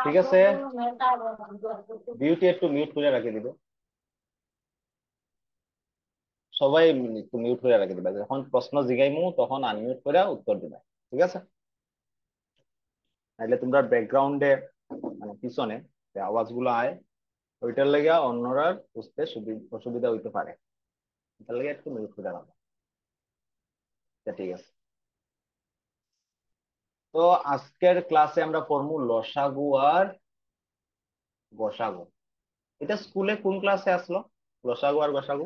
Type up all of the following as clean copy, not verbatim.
ঠিক আছে, বিউটি একটু মিউট করে রাখে দিবে, সবাই একটু মিউট করে রাখে দিবে, যখন প্রশ্ন জিগাইমু তখন আনমিউট করে উত্তর দিবে। ঠিক আছে, নাহলে তোমরা ব্যাকগ্রাউন্ডে মানে পিছনে যে আওয়াজ গুলো আয়, ওইটার লেগে অন্যরা বুঝতে অসুবিধা হইতে পারে, এটার লেগে একটু মিউট করে রাখো। ঠিক আছে, তো আজকের ক্লাসে আমরা পড়বো লসাগু আর গসাগু। এটা স্কুলে কোন ক্লাসে আসলো, লসাগু আর গসাগু?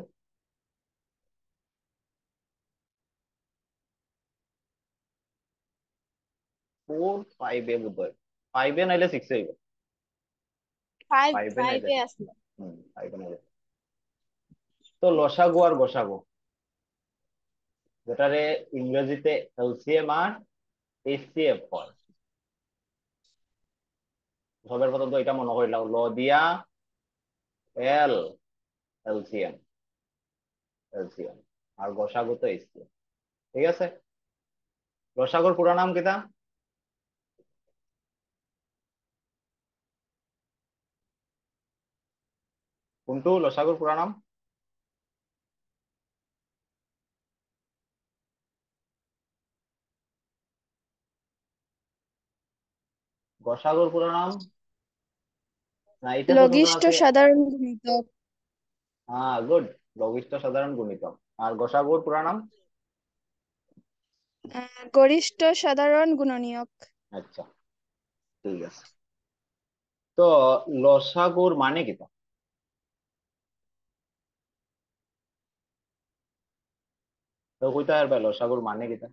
4 5 বোধ হয়, 5 নাইলে 6 হইব। ফাইভ 5 নাইলে ফাইভে 6। আসলো। 5 নাইলে। তো লসাগু আর গসাগু, যেটারে ইংরেজিতে এলসিএম আর এইচসিএফ হয়, সবার প্রথম তো এটা মনে করিলাম, ল দিয়া এল, এলসিএম, এলসিএম, আর গসাগু তো এইচসিএফ। ঠিক আছে, লসাগুর পুরো নাম কিতা? কোনটো লসাগুর পুরো নাম? গসাগুর পুরো নাম? না, এটা তো সুন্দর লঘিষ্ঠ আছে। সাধারণ গুণিতক। হ্যাঁ, গুড। লঘিষ্ঠ সাধারণ গুণিতক। আর গসাগুর পুরো নাম? গরিষ্ঠ সাধারণ গুণনীয়ক। আচ্ছা, ঠিক আছে। তো লসাগুর মানে কিতা? তো কইতা আর ভাই, লসাগুর মানে কিতা?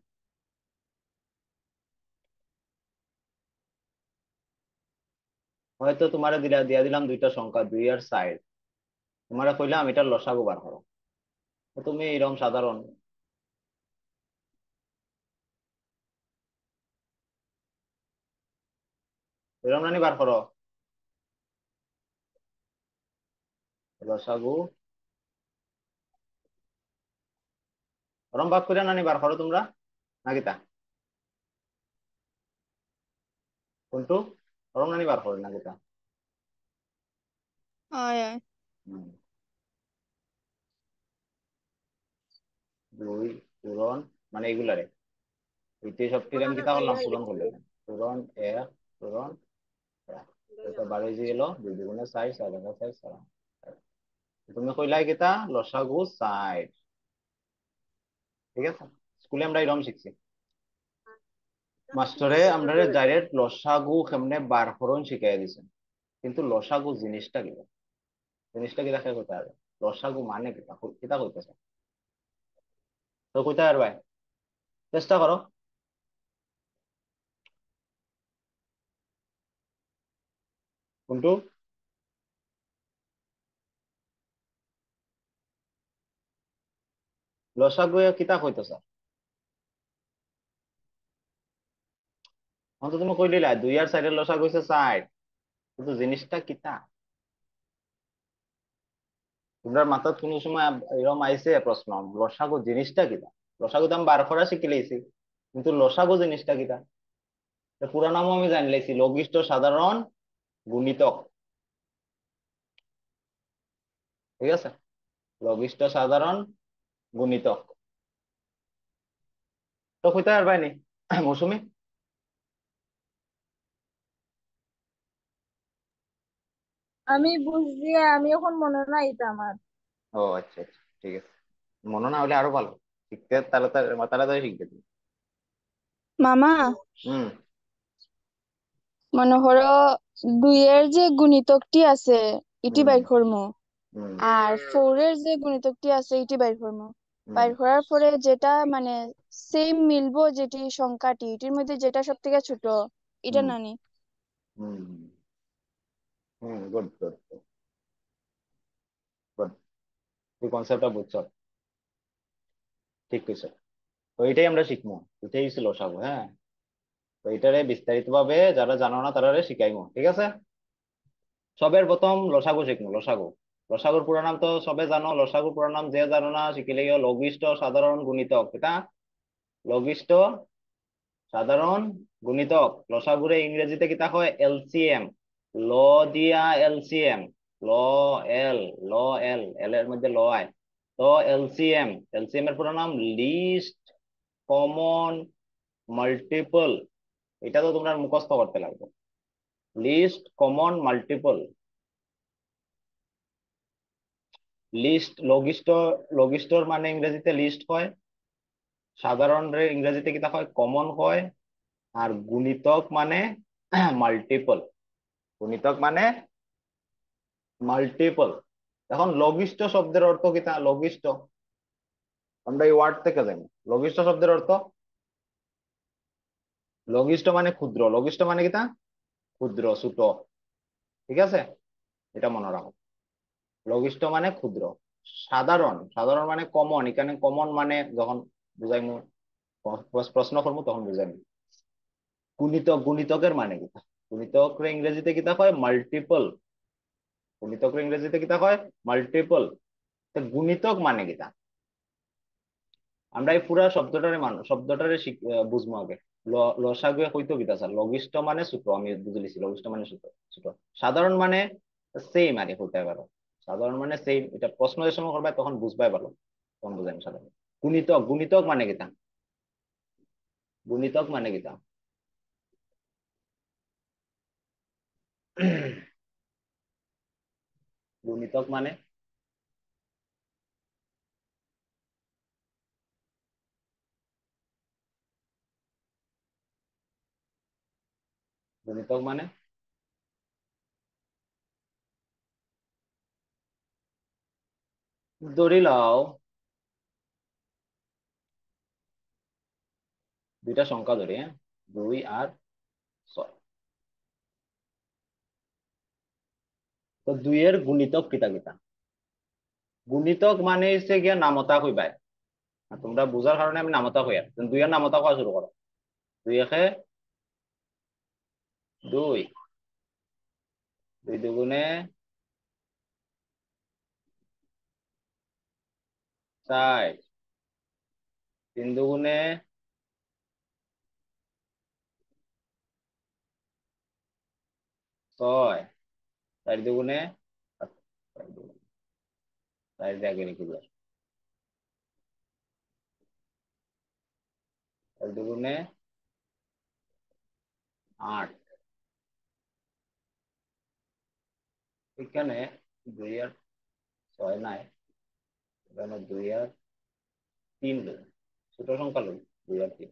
হয়তো তোমারে দিয়া দিলাম দুইটা সংখ্যা 2 আর 4, তোমারে কইলাম এটা লসাগু বার করো, তো তুমি এরকম সাধারণ এরকম নানি বার করো, লসাগু ওরম ভাগ করে নানি বার করো তোমরা, না কিতা? কোনটো ওরম নানি বার করো না কিতা? আয় আয়। হুম, 2 পূরণ মানে এগুলারে এইটাই সব কিরাম কিতা করলাম, পূরণ করলে পূরণ 1 পূরণ 1, এটা 12 হয়ে গেল, 2 2 গুণে 4, 4 4 4। তুমি কইলাই কিতা লসাগু 4। ঠিক আছে, স্কুলে আমরা এরকম শিখছি, মাস্টারে আমরা ডাইরেক্ট লসাগু কেমনে বার করুন শিখাই দিছে, কিন্তু লসাগু জিনিসটা কি, জিনিসটা কি দেখা করতে হবে, লসাগু মানে কিতা কিতা কইতেছে, তো কইতে আর ভাই চেষ্টা করো। কোনটো লসাগু কিতা কইতেছে? অন্তত তুমি কই দিলা 2 আর 4 লসাগু হইছে 4, কিন্তু জিনিসটা কিতা? তোমরা মাথাত কোনো সময় এরকম আইছে প্রশ্ন, লসাগু জিনিসটা কিতা? লসাগু তো আমি বার করা শিখে লাইছি, কিন্তু লসাগু জিনিসটা কিতা? পুরা নামও আমি জানি লাইছি, লঘিষ্ঠ সাধারণ গুণিতক। ঠিক আছে, লঘিষ্ঠ সাধারণ গুণিতক। তো কইতে পারবাই নি মৌসুমী? আমি বুঝছি, আমি এখন মনে নাই এটা আমার। ও আচ্ছা আচ্ছা, ঠিক আছে, মনে না হলে আরো ভালো, শিখতে তাহলে তাড়াতাড়ি শিখবে তুমি। মামা, হম। মনে করো দুইয়ের যে গুণিতকটি আছে এটি হম। বাইর করমু, হম। আর ফোরের যে গুণিতকটি আছে এটি বাইর করমু। হম। বাইর করার পরে যেটা মানে সেম মিলবো, যেটি সংখ্যাটি এটির মধ্যে যেটা সব থেকে ছোট, এটা হম। নানি। হম। হম, গুড গুড গুড, তুই কনসেপ্টটা বুঝছ, ঠিক কইছ। তো এটাই আমরা শিখবো, এটাই ছিল লসাগু। হ্যাঁ, তো এটারে বিস্তারিত ভাবে যারা জানো না তারা শিখাইমো। ঠিক আছে, সবের প্রথম লসাগু শিখবো, লসাগু। লসাগুর পুরো নাম তো সবে জানো, লসাগুর পুরো নাম যে জানো না শিখিলে গিয়ে লঘিষ্ঠ সাধারণ গুণিতক, এটা লঘিষ্ঠ সাধারণ গুণিতক লসাগুরে ইংরেজিতে কিতা হয় এলসিএম। ল দিয়া এলসিএম, ল এল, ল এল, এল এর মধ্যে ল আয়। তো এলসিএম, এলসিএম এর পুরো নাম লিস্ট কমন মাল্টিপল। এটা তো তোমরা মুখস্থ করতে লাগবে। List common multiple. লিস্ট লঘিষ্ঠ, লঘিষ্ঠর মানে ইংরেজিতে লিস্ট হয়, সাধারণ রে ইংরেজিতে কিতা হয় কমন হয়, আর গুণিতক মানে মাল্টিপল। গুণিতক মানে মাল্টিপল। এখন লঘিষ্ঠ শব্দের অর্থ কিতা? লঘিষ্ঠ আমরা এই ওয়ার্ড থেকে জানি। লঘিষ্ঠ শব্দের অর্থ, লঘিষ্ঠ মানে ক্ষুদ্র, লঘিষ্ঠ মানে কিতা ক্ষুদ্র ছোট, ঠিক আছে, এটা মনে রাখো। লঘিষ্ঠ মানে ক্ষুদ্র। সাধারণ, সাধারণ মানে কমন। এখানে কমন মানে যখন বুঝাইমু, প্রশ্ন করবো তখন বুঝাইমু। গুণিতক, গুণিতকের মানে কিতা? গুণিতক ইংরেজিতে কিতা হয় মাল্টিপল। গুণিতক ইংরেজিতে কিতা হয় মাল্টিপল। গুণিতক মানে কিতা আমরা এই পুরা শব্দটারে শব্দটারে বুঝবো আগে। লসাগুয়ে হইতো কিতা স্যার? লঘিষ্ঠ মানে ছোট, আমি বুঝেছি লঘিষ্ঠ মানে ছোট। ছোট। সাধারণ মানে সেম আগে হইতে পারো। সাধারণ মানে সেম, এটা প্রশ্ন যে সময় করবে তখন বুঝবাই পারো, তখন বুঝাই সাধারণ। গুণিতক, গুণিতক মানে কিতা? গুণিতক মানে কিতা? গুণিতক মানে, গুণিতক মানে ধরি লও দুইটা সংখ্যা ধরি, হ্যাঁ, 2 আর 6। তো 2 এর গুণিতক কিতা কিতা? গুণিতক মানে হচ্ছে গিয়া নামতা হইবাই। তোমরা বুঝার কারণে আমি নামতা হই, আর 2 এর নামতা হওয়া শুরু করো। 2 একে 2, 2 দুগুণে 4, 3 দুগুণে 6, 4 দুগুণে 4 দিয়ে আগে লিখি যায়, 4 দুগুণে 8। এখানে 2 আর 6 নাই, এখানে 2 আর 3 লই, ছোট সংখ্যা লই, 2 আর 3।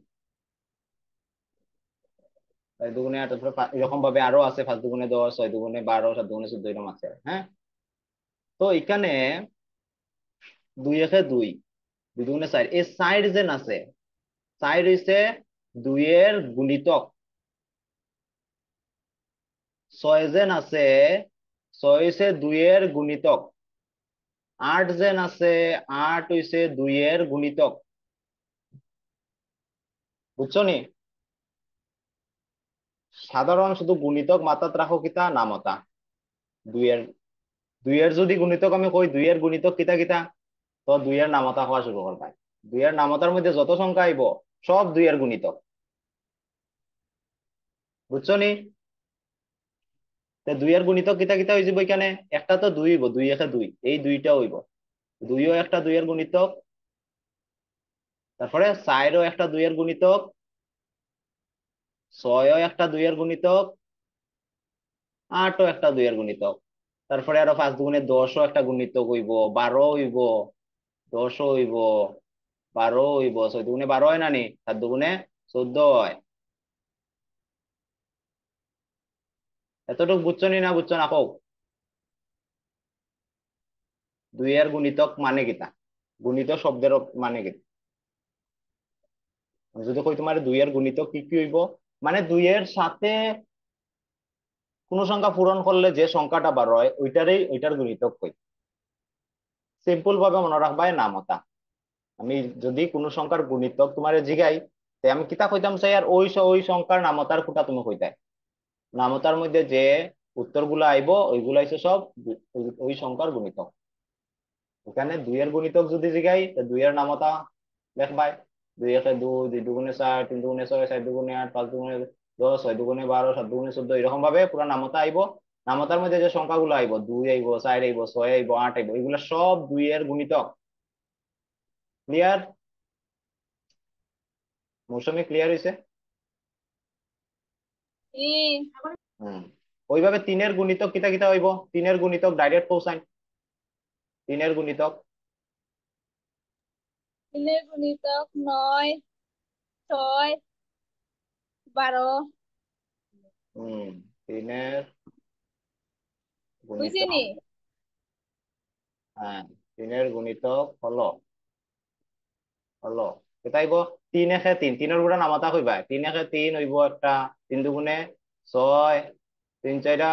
4 দুগুণে 8, এরকম ভাবে আরো আছে, 5 দুগুণে 10, 6 দুগুণে 12, 7 দুগুণে 14, এরকম আছে, হ্যাঁ। তো এখানে 2 একে 2, 2 দুগুণে 4, এই 4 যেন আছে, 4 হইছে 2 এর গুণিতক। 6 যেন আছে, 6 হইছে 2 এর গুণিতক। 8 যেন আছে, 8 হইছে 2 এর গুণিতক। বুঝছো নি? সাধারণ শুধু গুণিতক মাথাত রাখো কিতা নামতা। 2 এর, 2 এর যদি গুণিতক আমি কই 2 এর গুণিতক কিতা কিতা, তো 2 এর নামতা হওয়া শুরু করবা। 2 এর নামতার মধ্যে যত সংখ্যা আইব সব 2 এর গুণিতক। বুঝছো নি? 2 এর গুণিতক কিতা কিতা হয়ে যাব এখানে? একটা তো 2 হইব, 2 একে 2, এই 2টা হইব। 2ও একটা 2 এর গুণিতক, তারপরে 4ও একটা 2 এর গুণিতক, 6ও একটা 2 এর গুণিতক, 8ও একটা 2 এর গুণিতক। তারপরে আরো 5 দুগুণে 10ও একটা গুণিতক হইব, 12 হইব, 10ও হইব, 12 হইব, 6 দুগুণে 12 হয় না নি, 7 দুগুণে 14 হয়। এতটুকু বুঝছো নি না বুঝছো না কও? 2 এর গুণিতক মানে কিতা? গুণিতক শব্দের মানে কি? যদি কই তোমার 2 এর গুণিতক কি কি হইব, মানে 2 এর সাথে কোন সংখ্যা পূরণ করলে যে সংখ্যাটা বার হয় ওইটার গুণিতক কই। সিম্পল ভাবে মনে রাখবা নামতা। আমি যদি কোন সংখ্যার গুণিতক তোমার জিগাই, আমি কিতা কইতাম চাই, আর ওই সংখ্যার নামতার খুঁটা তুমি কইতাই। নামতার মধ্যে যে উত্তরগুলো আইব ওইগুলো হইছে সব ওই সংখ্যার গুণিতক। এখানে 2 এর গুণিতক যদি জিগাই, 2 এর নামতা লেখবাই। দুই একে দুই, দুই দুগুণে চার, তিন দুগুণে ছয়, চার দুগুণে আট, পাঁচ দুগুণে 10, ছয় দুগুণে 12, সাত দুগুণে 14, এরকম ভাবে পুরা নামতা আইব। নামতার মধ্যে যে সংখ্যাগুলো আইব, দুই আইব, চার আইব, ছয় আইব, আট আইব, এগুলো সব দুইয়ের গুণিতক। ক্লিয়ার? মৌসুমী ক্লিয়ার হয়েছে? হম। ওইভাবে তিনের গুণিতক কিতা কিতা হইব? তিনের গুণিতক ডাইরেক্ট কোসাইন। তিনের গুণিতক, তিনের গুণিতক 9, 6, 12। হম, তিনের গুণিতক, বুঝিনি? হ্যাঁ, তিনের গুণিতক হলো হলো কেতাইব, তিন একে তিন, তিনের গুণা নামাতা কইবা, তিন একে তিন হইব একটা, তিন দুগুণে ছয়, তিন চাইরা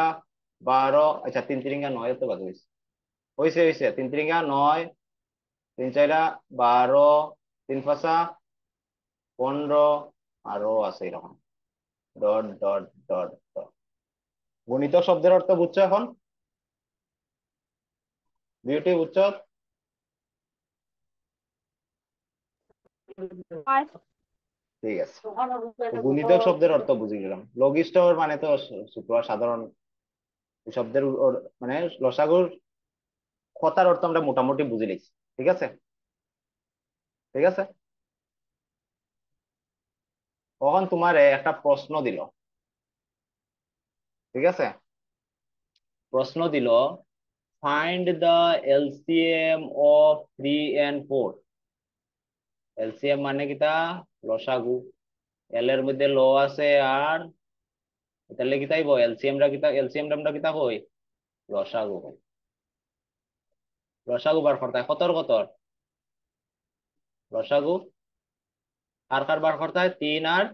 12, আচ্ছা তিন তিরিঙ্গা 9, তো বাদ হইছে, হইছে তিন তিরিঙ্গা 9, তিন চাইরা 12, তিন পাঁচা 15, আরো আছে এরকম, ডট ডট ডট ডট। গুণিতক শব্দের অর্থ বুঝছো এখন? বিউটি বুঝছো? ঠিক আছে, তো গুণিতক শব্দের অর্থ বুঝে গেলাম। লঘিষ্ঠর মানে তো সাধারণ শব্দের মানে লসাগুর কথার অর্থ আমরা মোটামুটি বুঝে নিচ্ছি। ঠিক আছে, ঠিক আছে। তখন তোমার একটা প্রশ্ন দিল, ঠিক আছে, প্রশ্ন দিল, find the LCM of 3 and 4। LCM মানে কিতা? লসাগু। এল এর মধ্যে ল আছে, আর তাহলে কিতাইব এলসিএম আমরা কিতা কই? লসাগু কই। লসাগু বার করতে হয় কতর কতর? লসাগু কার কার বার করতে হয়? 3 আর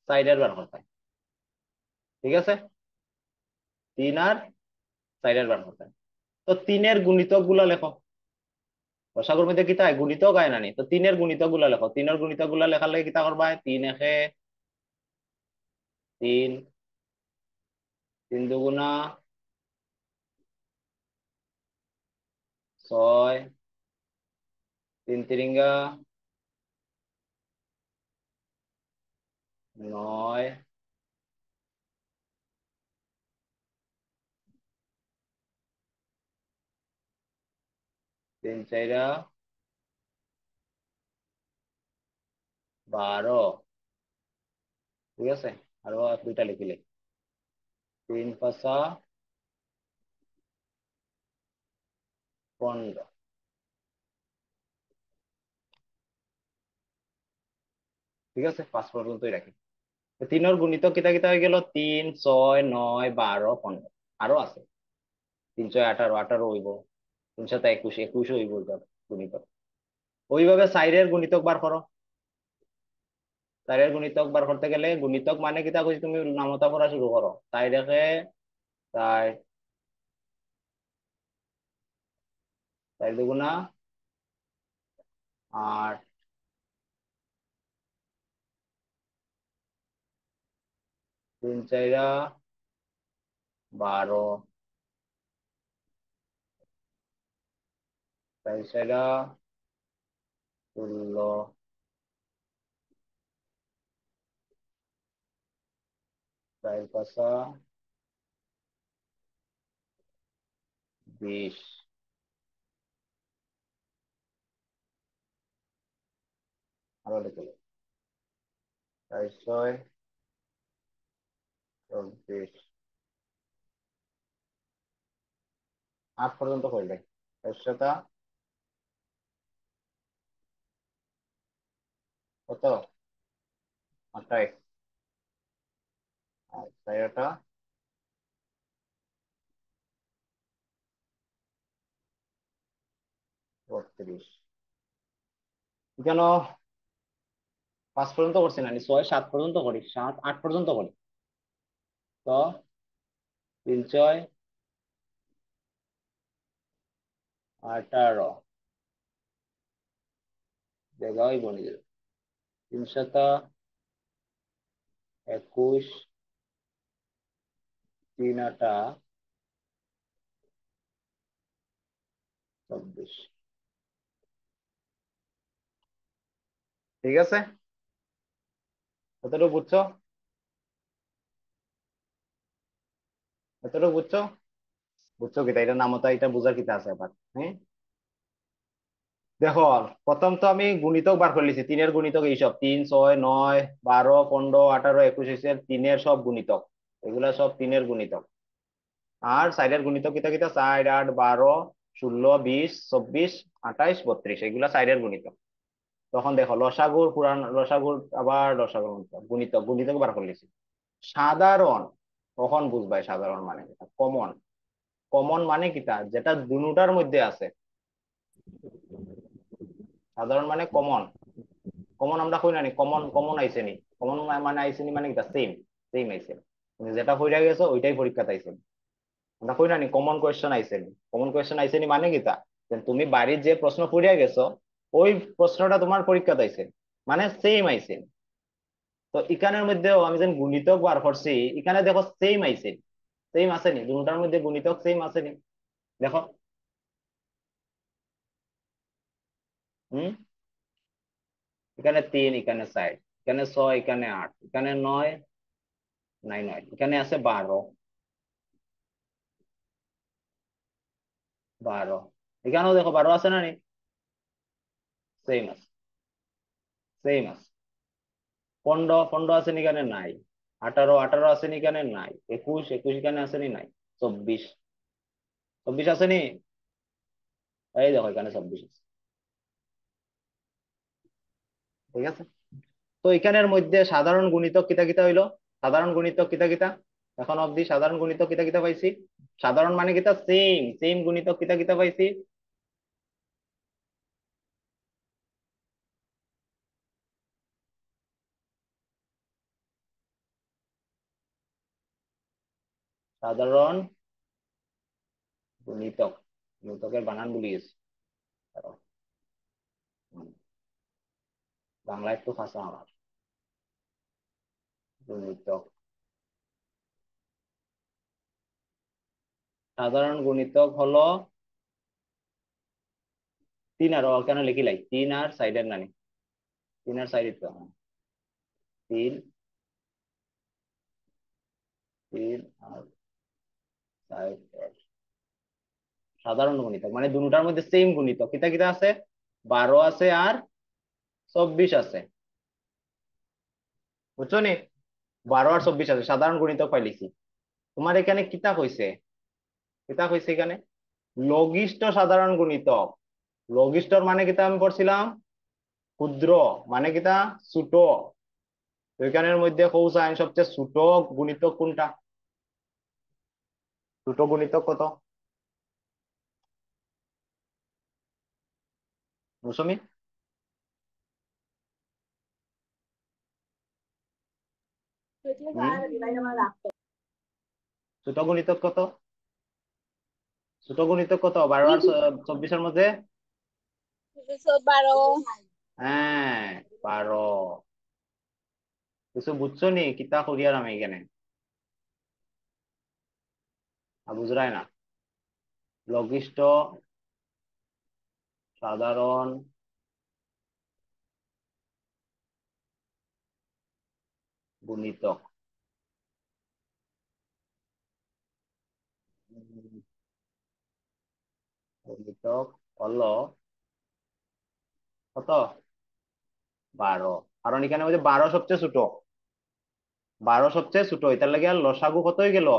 4 বার করতে হয়। ঠিক আছে, 3 আর 4 বার করতে হয়। তো তিনের গুণিতক গুলা লেখো। লসাগুর মধ্যে কিতা হয়? গুণিতক আয় নানি, তো তিনের গুণিতক গুলা লেখো। তিনের গুণিতক গুলা লেখার লাগে কিতা করবা? 3 একে 3, 3 দুগুণা 6, 3 তিরিঙ্গা 9, 3 চাইরা 12। ঠিক আছে, আরো দুইটা লিখিলে 3 পাঁচা 15। ঠিক আছে, 5 পর্যন্তই রাখি। তিনের গুণিতক কিতা কিতা হয়ে গেল? 3, 6, 9, 12, 15, আরো আছে 3, 6, 18, 18 হইব, 3, 7, 21, 21 হইব গুণিতক। ওইভাবে সাইরের গুণিতক বার করো। সাইরের গুণিতক বার করতে গেলে, গুণিতক মানে কিতা কইছি, তুমি নামতা পড়া শুরু করো। 4 একে 4, 4 দুগুণা 8, 3 চাইরা 12, 4 চাইরা 16, 4 পাঁচা 20, আরো লিখে 4, 6, 24, 8 পর্যন্ত করলে 4 সাতা কত? 28, আর 4টা 32। কেন 5 পর্যন্ত করছি না, 6, 7 পর্যন্ত করি, 7, 8 পর্যন্ত করি। তো 3, 6, 18 জায়গায় বনি যাবে। 3 সাতা 21, 3 আটা 24। ঠিক আছে, এতটুকু বুঝছো? এতটুকু বুঝছো? বুঝছো কিতা এটা নামতা, এটা বুঝার কিতা আছে আবার? হ্যাঁ, দেখো, প্রথম তো আমি গুণিতক বার করে লিছি, তিনের গুণিতক এইসব 3, 6, 9, 12, 15, 18, 21, 22 তিনের সব গুণিতক, এগুলা সব তিনের গুণিতক। আর সাইডের গুণিতক কিতা কিতা, 4, 8, 12, 16, 20, 24, 28, 32 এগুলা সাইডের গুণিতক। তখন দেখো লসাগুর পুরান লসাগুর, আবার লসাগুর গুণিতক গুণিতক বার করে লিছি। সাধারণ, কখন বুঝবাই সাধারণ মানে কিতা? কমন। কমন মানে কিতা, যেটা দুটার মধ্যে আছে। সাধারণ মানে কমন। কমন আমরা কই না নি, কমন কমন আইছে নি, কমন মানে আইছে নি মানে কিতা, সেম। সেম আইছে, তুমি যেটা কইরা গেছো ওইটাই পরীক্ষাতে আইছে। আমরা কই না নি কমন কোয়েশ্চেন আইছে নি, কমন কোয়েশ্চেন আইছে নি মানে কিতা, তুমি বাড়ির যে প্রশ্ন পড়িয়া গেছো ওই প্রশ্নটা তোমার পরীক্ষাতে আইছে, মানে সেম আইছে। তো এখানের মধ্যেও আমি যেন গুণিতক বার করছি, এখানে দেখো সেম আইছে। সেম আসেনি, দুটার মধ্যে গুণিতক সেম আসেনি? দেখো। হম, এখানে 3, এখানে 4, এখানে 6, এখানে 8, এখানে 9, নাই 9, এখানে আছে 12। 12, এখানেও দেখো 12 আছে না নি? সেম আছে, সেম আছে। 15, 15 আছে নি এখানে? নাই। 18, 18 আছে নি এখানে? নাই। 21, 21 এখানে আছে নি? নাই। 24, 24 আছে নি? এই দেখো এখানে 24 আছে। ঠিক আছে, তো এখানের মধ্যে সাধারণ গুণিতক কিতা কিতা হইলো? সাধারণ গুণিতক কিতা কিতা? এখন অবধি সাধারণ গুণিতক কিতা কিতা পাইছি? সাধারণ মানে কিতা, সেম সেম গুণিতক কিতা কিতা পাইছি? সাধারণ গুণিতক, গুণিতকের বানান ভুলে গেছি। দাঁড়াও, বাংলা একটু ভাষা আমার। গুণিতক, সাধারণ গুণিতক হলো 3, আর কেন লিখিলাই 3 আর সাইডের নানি, 3 আর সাইডের তো 3, 3 আর সাইড। সাধারণ গুণিতক মানে দুটার মধ্যে সেম গুণিতক কিতা কিতা আছে? 12 আছে আর 24 আছে। বুঝছো নি? 12 আর 24 আছে, সাধারণ গুণিতক পাইলিছি। তোমার এখানে কিতা কইছে? কিতা কইছে এখানে? লঘিষ্ঠ সাধারণ গুণিতক। লঘিষ্ঠর মানে কিতা আমি পড়ছিলাম? ক্ষুদ্র, মানে কিতা? ছোট। তো এখানের মধ্যে কৌসাইন সবচেয়ে ছোট গুণিতক কোনটা? ছোট গুণিতক কত? মৌসুমী, ছোট গুণিতক কত? ছোট গুণিতক কত 12 আর 24-এর মধ্যে? 12। হ্যাঁ, 12। কিছু বুঝছো নি কিতা করিয়ার আমি এখানে? বুঝরাই না। লঘিষ্ঠ সাধারণ গুণিতক, গুণিতক হলো কত? 12। কারণ এখানে মধ্যে 12 সবচেয়ে ছোট, 12 সবচেয়ে ছোট, এটার লাগে আর লসাগু কত হয়ে গেল?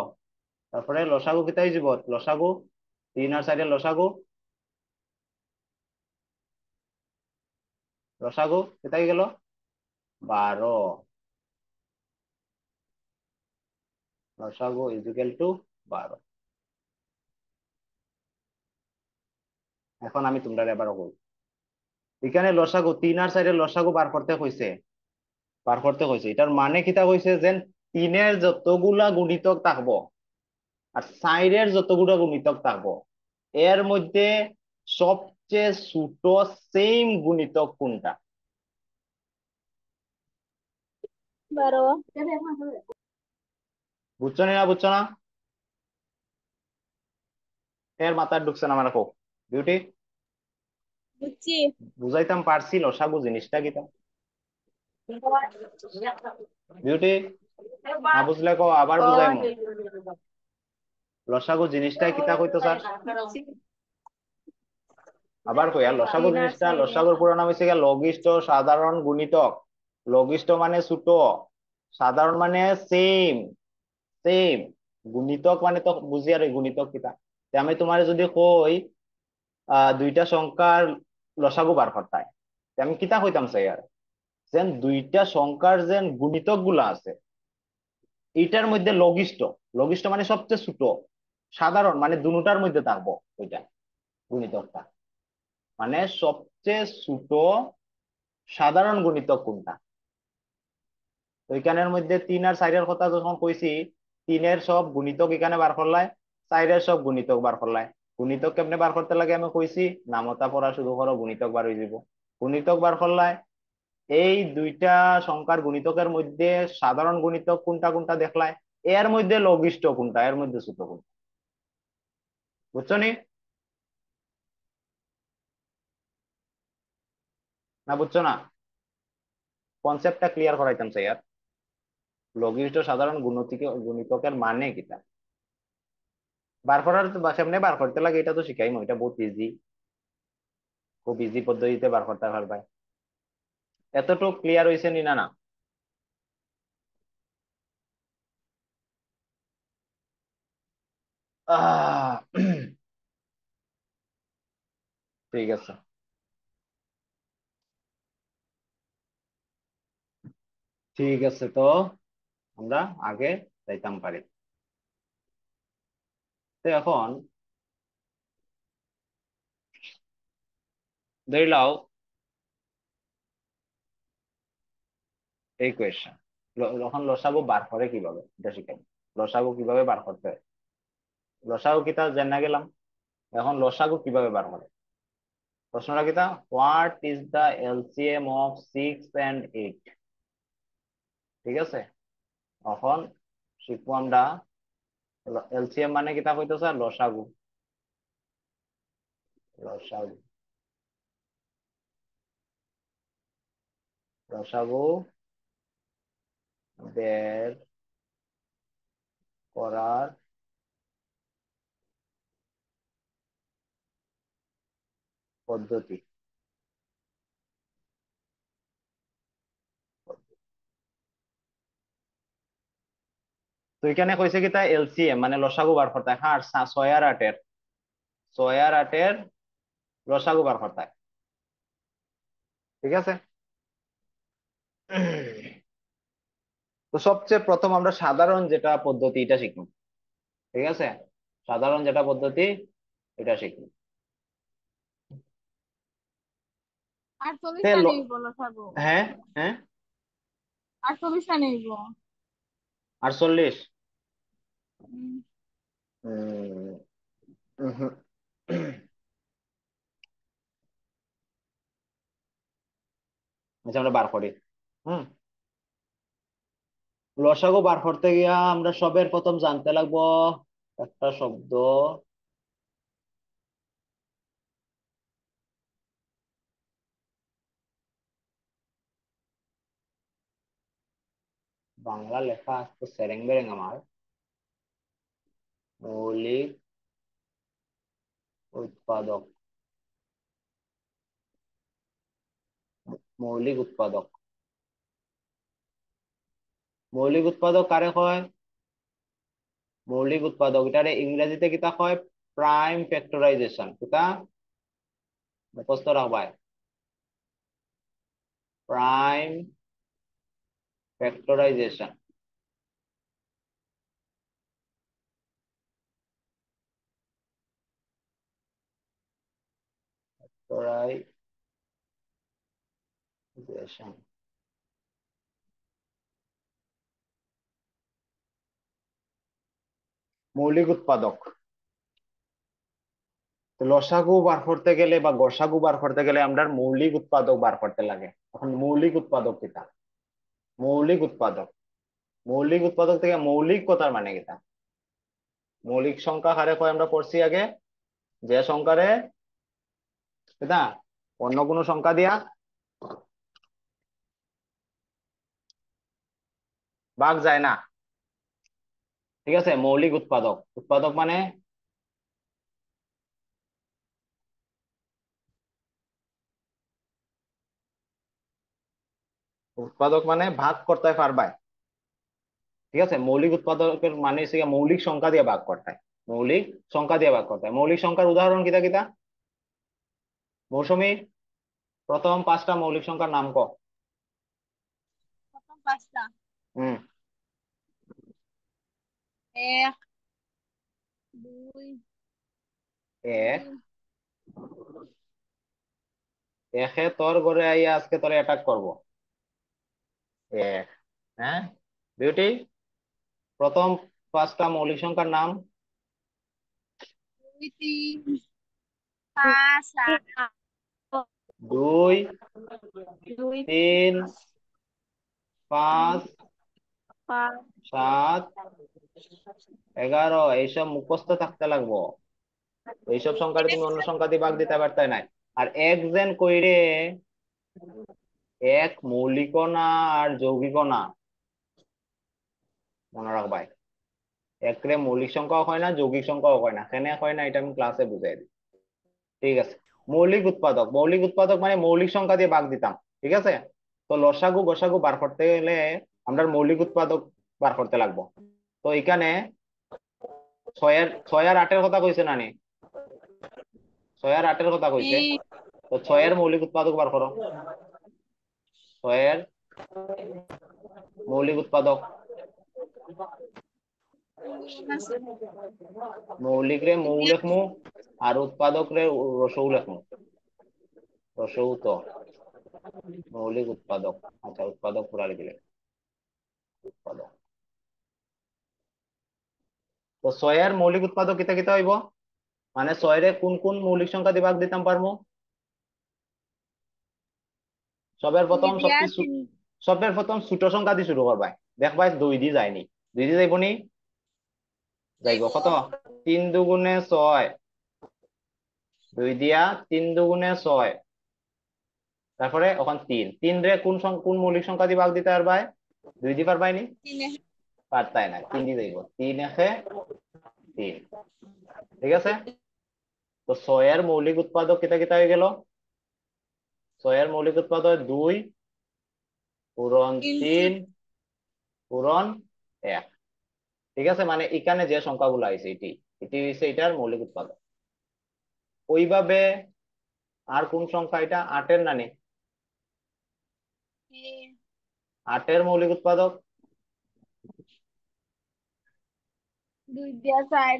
তারপরে লসাগু কিতা হয়ে যাব? লসাগু 3 আর 4 লসাগু, লসাগু কিতা হয়ে গেল? 12। লসাগু ইজ ইকুয়াল টু 12। এখন আমি তোমরা এবার বল, এখানে লসাগু 3 আর 4 লসাগু বার করতে কইছে, বার করতে কইছে। এটার মানে কিতা কইছে? যে 3-এর যতগুলা গুণিতক থাকবো আর 4-এর যতগুলা গুণিতক থাকবো, এর মধ্যে সবচেয়ে ছোট সেম গুণিতক কোনটা? 12। বুঝছো না? বুঝছো না? এর মাথায় ঢুকছে না আমার খুব। বিউটি, বুঝছি। বুঝাইতাম পারছি লসাগু জিনিসটা কিতা? বিউটি না বুঝলে কো, আবার বুঝাইমু। লসাগু জিনিসটাই কিতা কইতো স্যার? আবার কই, আর লসাগু জিনিসটা, লসাগুর পুরো নাম হচ্ছে লঘিষ্ঠ সাধারণ গুণিতক। লঘিষ্ঠ মানে ছোট, সাধারণ মানে সেম, সেম, গুণিতক মানে তো বুঝি আর গুণিতক কিতা। আমি তোমার যদি কই দুইটা সংখ্যার লসাগু বার করতাই, আমি কিতা কইতাম স্যার? যেন দুইটা সংখ্যার যেন গুণিতক গুলা আছে, এইটার মধ্যে লঘিষ্ঠ, লঘিষ্ঠ মানে সবচেয়ে ছোট, সাধারণ মানে দুটার মধ্যে থাকবো ওইটা গুণিতকটা, মানে সবচেয়ে ছোট সাধারণ গুণিতক কোনটা। ওইখানের মধ্যে 3 আর 4-এর কথা যখন কইছি, 3-এর সব গুণিতক এখানে বার করলাই, 4-এর সব গুণিতক বার করলাই। গুণিতক কেমনে বার করতে লাগে আমি কইছি, নামতা পড়া শুরু করো, গুণিতক বার হয়ে যাব। গুণিতক বার করলাই, এই দুইটা সংখ্যার গুণিতকের মধ্যে সাধারণ গুণিতক কোনটা কোনটা দেখলাই, এর মধ্যে লঘিষ্ঠ কোনটা, এর মধ্যে ছোট কোনটা। বুঝছো নি? না বুঝছো না? কনসেপ্টটা ক্লিয়ার করাইতাম স্যার। লঘিষ্ঠ সাধারণ গুণিতকের মানে কিটা বার করার, সামনে বার করতে লাগে, এটা তো শিখাইমু, এটা বহুত ইজি, খুব ইজি পদ্ধতিতে বার করতে পারবে। এতটুকু ক্লিয়ার হয়েছে নি? না না? আহ, ঠিক আছে, ঠিক আছে, তো আমরা আগে যাইতাম পারি। তো এখন ধরে লাও এই কোয়েশ্চেন, যখন লসাগু বার করে কিভাবে এটা শিখাই। লসাগু কিভাবে বার করতে হয়, লসাগু কিতা জানা গেলাম, এখন লসাগু কিভাবে বার করে। প্রশ্নটা কিতা, what is the LCM of 6 and 8? ঠিক আছে, এখন শিখবো আমরা এলসিএম মানে কিতা কইতেছে, লসাগু, লসাগু, লসাগু বের করার পদ্ধতি। তো এখানে কইছে কি, তা এলসিএম মানে লসাগু বার করতে হয়। হ্যাঁ, 6 আর 8-এর, 6 আর 8-এর লসাগু বার করতে হয়। ঠিক আছে, তো সবচেয়ে প্রথম আমরা সাধারণ যেটা পদ্ধতি এটা শিখব। ঠিক আছে, সাধারণ যেটা পদ্ধতি এটা শিখব। আর 40টা নেই বলো থাকো। হ্যাঁ, হ্যাঁ, আর 40টা নেই গো। 48। উম, উম, উহুম। আচ্ছা, আমরা বার করি। হুম, লসাগু বার করতে গিয়া আমরা সবের প্রথম জানতে লাগবো একটা শব্দ, বাংলা লেখা আসতে সেরেং বেরেং আমার, মৌলিক উৎপাদক, মৌলিক উৎপাদক, মৌলিক উৎপাদক কারে কয়? মৌলিক উৎপাদক এটারে ইংরেজিতে কিতা কয়? Prime factorisation. কিতা মুখস্থ রাখবাই, প্রাইম ফ্যাক্টরাইজেশন, ফ্যাক্টরাইজেশন, মৌলিক উৎপাদক। তো লসাগু বার করতে গেলে বা গসাগু বার করতে গেলে আমরা মৌলিক উৎপাদক বার করতে লাগে। এখন মৌলিক উৎপাদক কিতা, মৌলিক উৎপাদক, মৌলিক উৎপাদক থেকে মৌলিক কথার মানে কিতা, মৌলিক সংখ্যা হারে কয় আমরা পড়ছি আগে, যে সংখ্যারে কিতা অন্য কোনো সংখ্যা দিয়া ভাগ যায় না। ঠিক আছে, মৌলিক উৎপাদক, উৎপাদক মানে ভাগ করতে পারবাই। ঠিক আছে, মৌলিক উৎপাদকের মানে হচ্ছে গিয়ে মৌলিক সংখ্যা দিয়ে ভাগ করতে হয়। মৌলিক সংখ্যা দিয়ে ভাগ করতে হয়। মৌলিক সংখ্যার উদাহরণ কিতা কিতা? মৌসুমী, প্রথম 5টা মৌলিক সংখ্যার নাম ক। প্রথম 5টা। হুম। 1, 2, এক 3। একে তোর ঘরে আইয়া আজকে তোরে অ্যাটাক করব। এক। হ্যাঁ, বিউটি, প্রথম 5টা মৌলিক সংখ্যার নাম। 2, 3, 5, 7, 2, 2, 3, 5, 3, 5, 7, 11 এইসব মুখস্থ থাকতে লাগবো। এইসব সংখ্যা তুমি অন্য সংখ্যা দিয়ে ভাগ দিতে পারতে নাই। আর এক যেন কইরে এক মৌলিক না আর যৌগিক না, মনে রাখবাই। একরে মৌলিক সংখ্যাও হয় না, যৌগিক সংখ্যাও হয় না। কেন হয় না এটা আমি ক্লাসে বুঝাই দিই। ঠিক আছে, মৌলিক উৎপাদক, মৌলিক উৎপাদক মানে মৌলিক সংখ্যা দিয়ে ভাগ দিতাম। ঠিক আছে, তো লসাগু গসাগু বার করতে গেলে আমরা মৌলিক উৎপাদক বার করতে লাগবো। তো এখানে 6 আর 8-এর কথা কইছে নানি? 6 আর 8-এর কথা কইছে। তো 6-এর মৌলিক উৎপাদক বার করো। 6-এর মৌলিক উৎপাদক, মৌলিক রে মৌ লেখমু আর উৎপাদক রে রসৌ লেখমু। রসৌ তো মৌলিক উৎপাদক। আচ্ছা, উৎপাদক পুরা লিখলে উৎপাদক। তো 6-এর মৌলিক উৎপাদক কিতা কিতা হইব? মানে 6-রে কোন কোন মৌলিক সংখ্যা দিয়ে ভাগ দিতাম পারমু? সবের 2 প্রথম দিয়া সবচেয়ে 3 সবের প্রথম ছোট সংখ্যা দিয়ে শুরু করবাই। দেখবাই 2 দিয়ে যায়নি। 2 দিয়ে যাইব নি? যাইব। যাইব। কত? 3 দুগুণে 6। 2 দিয়া 3 দুগুণে 6। তারপরে ওখান 3 রে কোন মৌলিক সংখ্যা দিয়ে ভাগ দিতে পারবাই? 2 দিয়ে পারবাই নি? 3 পারতাই না, 3 দিয়ে যাইব। 3 একে 3। ঠিক আছে, তো 6-এর মৌলিক উৎপাদক কিতা কিতা হয়ে গেল? 6-এর মৌলিক উৎপাদক 2 পূরণ ইনটু 3 পূরণ 1। ঠিক আছে, মানে এখানে যে সংখ্যাগুলো আছে এটি এটি হচ্ছে এটার মৌলিক উৎপাদক। ওইভাবে আর কোন সংখ্যা? এটা 8-এর নানি? 8-এর মৌলিক উৎপাদক 2 দিয়া 4,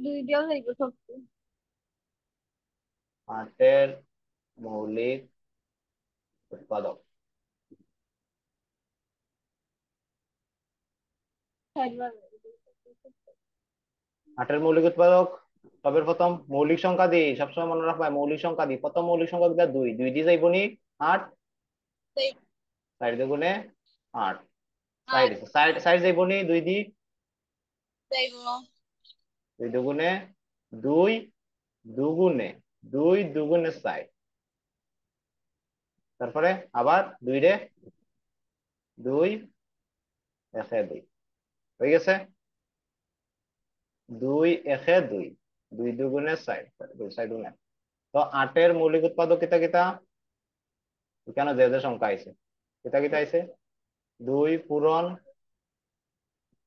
2 দিয়াও যাইব সবচেয়ে। 8-এর মৌলিক উৎপাদক 8-এর মৌলিক উৎপাদক সবের প্রথম মৌলিক সংখ্যা দিই, সবসময় মনে রাখবা মৌলিক সংখ্যা দিই। প্রথম মৌলিক সংখ্যা দিতা 2, 2 দিয়ে যাইব নি? 8। 4 দুগুণে 8। 4 8 4 4 যাইব নি 2 দি? যাইব। 2 দুগুণে 2 দুগুণে 2 দুগুণে 4। তারপরে আবার 2 রে 2 একে 2 হয়ে গেছে। 2 একে 2, 2 দুগুণে 4, 2 4 দুগুণে। তো 8-এর মৌলিক উৎপাদক কিতা কিতা? এখানে যে যে সংখ্যা আছে কিতা কিতা আছে? 2 পূরণ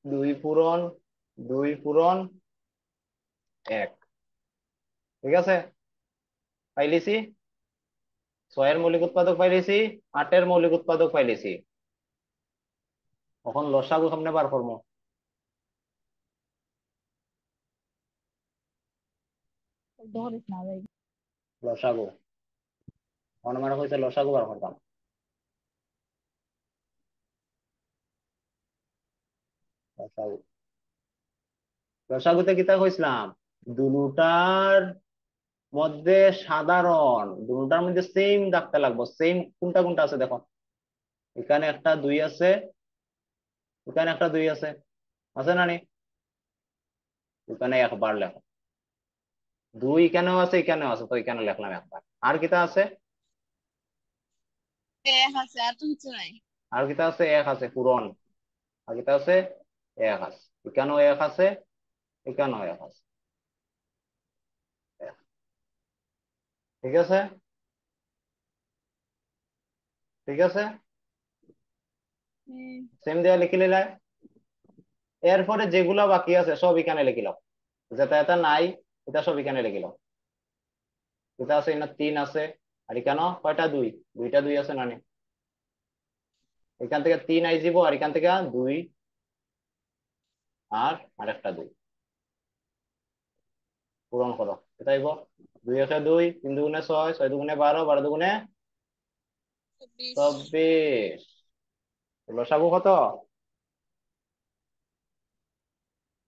2 পূরণ 2 পূরণ 1। ঠিক আছে, পাইলিছি। 6-এর মৌলিক উৎপাদক পাইলিছি, 8-এর মৌলিক উৎপাদক পাইলিছি। এখন লসাগু সামনে বার করবো। ধরিস না ভাই। লসাগু অনুমান হয়েছে, লসাগু বার করতাম। লসাগু, লসাগুতে কিতা কইছিলাম? দুটার মধ্যে সাধারণ, দুটার মধ্যে সেম রাখতে লাগবো। সেম কোনটা কোনটা আছে দেখো। এখানে একটা 2 আছে, এখানে একটা 2 আছে, আছে না নি? এখানে একবার লেখো। 2 এখানেও আছে, এখানেও আছে, তো এখানে লিখলাম একবার। আর কিতা আছে? 1 আছে, আর তো কিছু নাই। আর কিতা আছে? 1 আছে, পূরণ। আগেটা আছে 1 আছে, এখানেও 1 আছে, এখানেও 1 আছে। ঠিক আছে, ঠিক আছে, সেম দেয়া লিখে নিলাই। এরপরে যেগুলা বাকি আছে সব এখানে লিখিলাম, যেটা এটা নাই এটা সব এখানে লিখিলাম। এটা আছে না 3 আছে, আর এখানে কয়টা 2, দুইটা 2 আছে না নি? এখান থেকে 3 আই যাব, আর এখান থেকে 2 আর আরেকটা 2 পূরণ করো। এটা আইব 2 একে 2, 3 দুগুণে 6, 6 দুগুণে 12, 12 দুগুণে 24। লসাগু কত?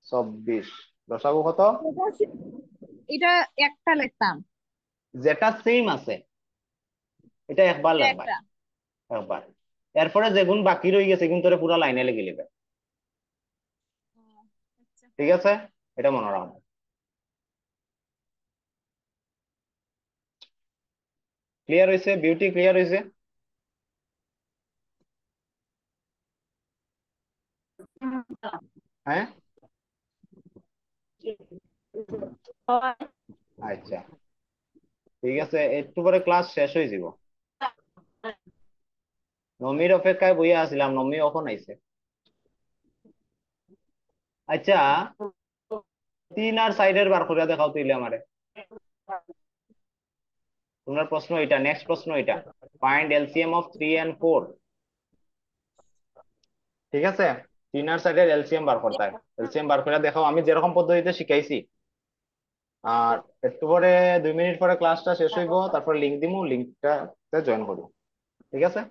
24। লসাগু কত? এটা একটা লিখতাম, যেটা সেম আছে এটা একবার এটা লাগবে, একটা। একবার। এরপরে যেগুন বাকি রয়ে গেছে কিন্তু পুরো লাইনে লিখে নিবে। আচ্ছা। ঠিক আছে, এটা মনে রাখবে। ক্লিয়ার হয়েছে? বিউটি ক্লিয়ার হয়েছে? হ্যাঁ, আচ্ছা, ঠিক আছে, একটু পরে ক্লাস শেষ হয়ে যাব। নমির অপেক্ষায় বইয়া আসলাম, নমি কখন আইছে? আচ্ছা, 3 আর 4 বার করে দেখাও তুইলে আমারে। তোমার প্রশ্ন এটা, নেক্সট প্রশ্ন এটা, ফাইন্ড এলসিএম অফ 3 and 4। ঠিক আছে, 3 আর 4 এলসিএম বার করতে হয়। এলসিএম বার করে দেখাও, আমি যেরকম পদ্ধতিতে শিখাইছি। আর একটু পরে 2 মিনিট পরে ক্লাসটা শেষ হইব, তারপর লিংক দিমু, লিংকটাতে জয়েন করবো। ঠিক আছে।